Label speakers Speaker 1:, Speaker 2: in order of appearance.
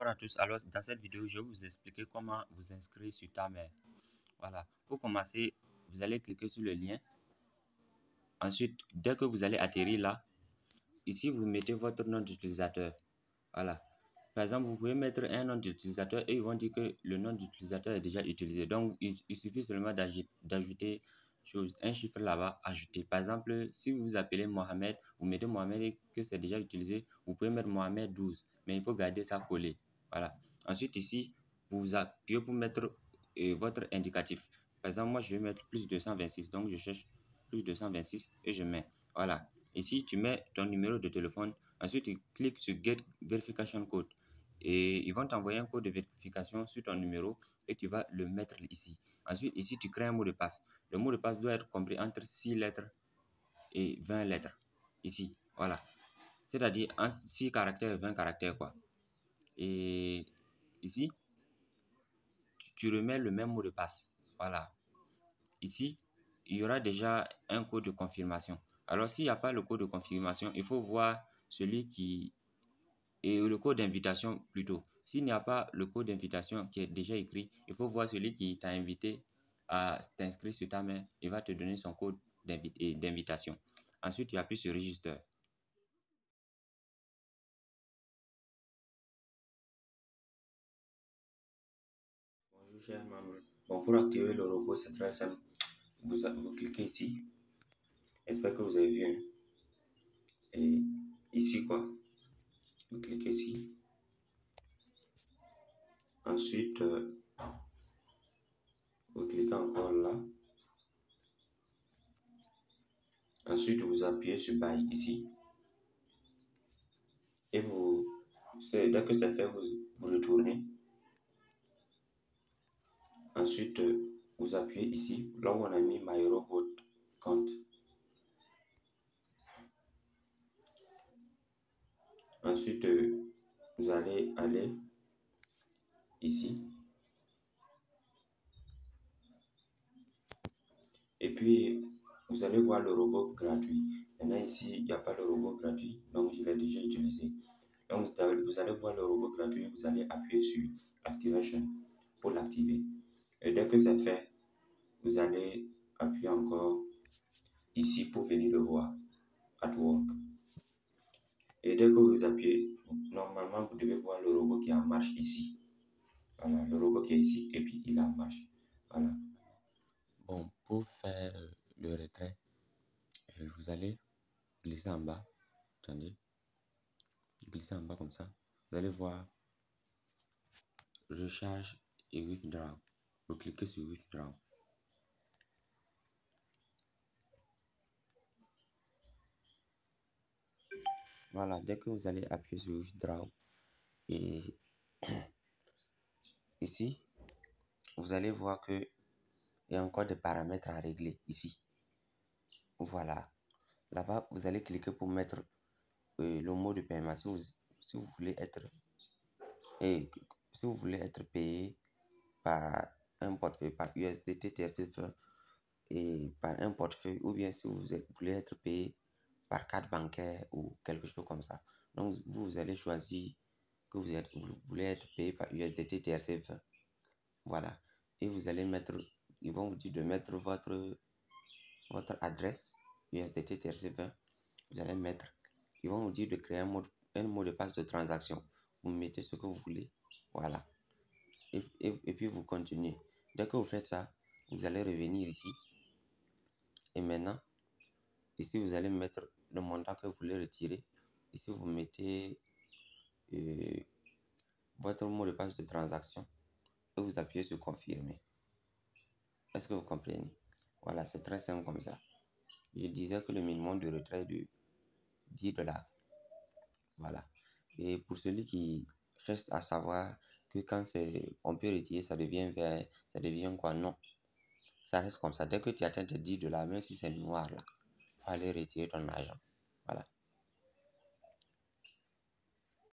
Speaker 1: Bonsoir à tous. Alors, dans cette vidéo, je vais vous expliquer comment vous inscrire sur Tamer. Voilà. Pour commencer, vous allez cliquer sur le lien. Ensuite, dès que vous allez atterrir là, ici, vous mettez votre nom d'utilisateur. Voilà. Par exemple, vous pouvez mettre un nom d'utilisateur et ils vont dire que le nom d'utilisateur est déjà utilisé. Donc, il suffit seulement d'ajouter un chiffre là-bas, ajouter. Par exemple, si vous vous appelez Mohamed, vous mettez Mohamed et que c'est déjà utilisé, vous pouvez mettre Mohamed 12, mais il faut garder ça collé. Voilà. Ensuite, ici, vous appuyez pour mettre votre indicatif. Par exemple, moi, je vais mettre plus 226, donc je cherche plus 226 et je mets. Voilà. Ici, tu mets ton numéro de téléphone. Ensuite, tu cliques sur Get Verification Code. Et ils vont t'envoyer un code de vérification sur ton numéro et tu vas le mettre ici. Ensuite, ici, tu crées un mot de passe. Le mot de passe doit être compris entre 6 lettres et 20 lettres. Ici, voilà. C'est-à-dire en 6 caractères et 20 caractères, quoi. Et ici, tu remets le même mot de passe. Voilà. Ici, il y aura déjà un code de confirmation. Alors, s'il n'y a pas le code de confirmation, il faut voir celui qui et le code d'invitation plutôt. S'il n'y a pas le code d'invitation qui est déjà écrit, il faut voir celui qui t'a invité à t'inscrire sur ta main. Il va te donner son code d'invitation. Ensuite, tu appuies sur Register. Bonjour chers membres. Bon, pour activer le robot, c'est très simple. Vous cliquez ici. J'espère que vous avez vu. Hein. Et ici, quoi. Vous cliquez ici. Ensuite, vous cliquez encore là. Ensuite, vous appuyez sur Buy ici. Et dès que c'est fait, vous retournez. Ensuite, vous appuyez ici, là où on a mis My Robot Compte. Ensuite, vous allez aller ici. Et puis, vous allez voir le robot gratuit. Maintenant, ici, il n'y a pas le robot gratuit, donc je l'ai déjà utilisé. Donc, vous allez voir le robot gratuit, vous allez appuyer sur Activation pour l'activer. Et dès que c'est fait, vous allez appuyer encore ici pour venir le voir, at work. Et dès que vous appuyez, normalement, vous devez voir le robot qui est en marche ici. Voilà, le robot qui est ici et puis il est en marche. Voilà. Bon, pour faire le retrait, vous allez glisser en bas. Attendez. Glisser en bas comme ça. Vous allez voir Recharge et Withdraw. Vous cliquez sur Withdraw. Voilà, dès que vous allez appuyer sur Withdraw, et ici, vous allez voir que il y a encore des paramètres à régler ici. Voilà. Là-bas, vous allez cliquer pour mettre le mot de paiement. Si vous voulez être payé par un portefeuille, par USDT, TRC et par un portefeuille, ou bien si vous voulez être payé par carte bancaire ou quelque chose comme ça. Donc, vous allez choisir que vous voulez être payé par USDT, TRC20. Voilà. Et vous allez mettre, ils vont vous dire de mettre votre adresse USDT, TRC20. Vous allez mettre, ils vont vous dire de créer un mot de passe de transaction. Vous mettez ce que vous voulez. Voilà. Et puis vous continuez. Dès que vous faites ça, vous allez revenir ici. Et maintenant, ici, vous allez mettre le montant que vous voulez retirer. Ici, vous mettez votre mot de passe de transaction. Et vous appuyez sur confirmer. Est-ce que vous comprenez? Voilà, c'est très simple comme ça. Je disais que le minimum de retrait est de 10 $. Voilà. Et pour celui qui cherche à savoir que quand on peut retirer, ça devient vert, ça devient quoi? Non. Ça reste comme ça. Dès que tu atteins tes 10 $, même si c'est noir là, il faut aller retirer ton argent. Voilà.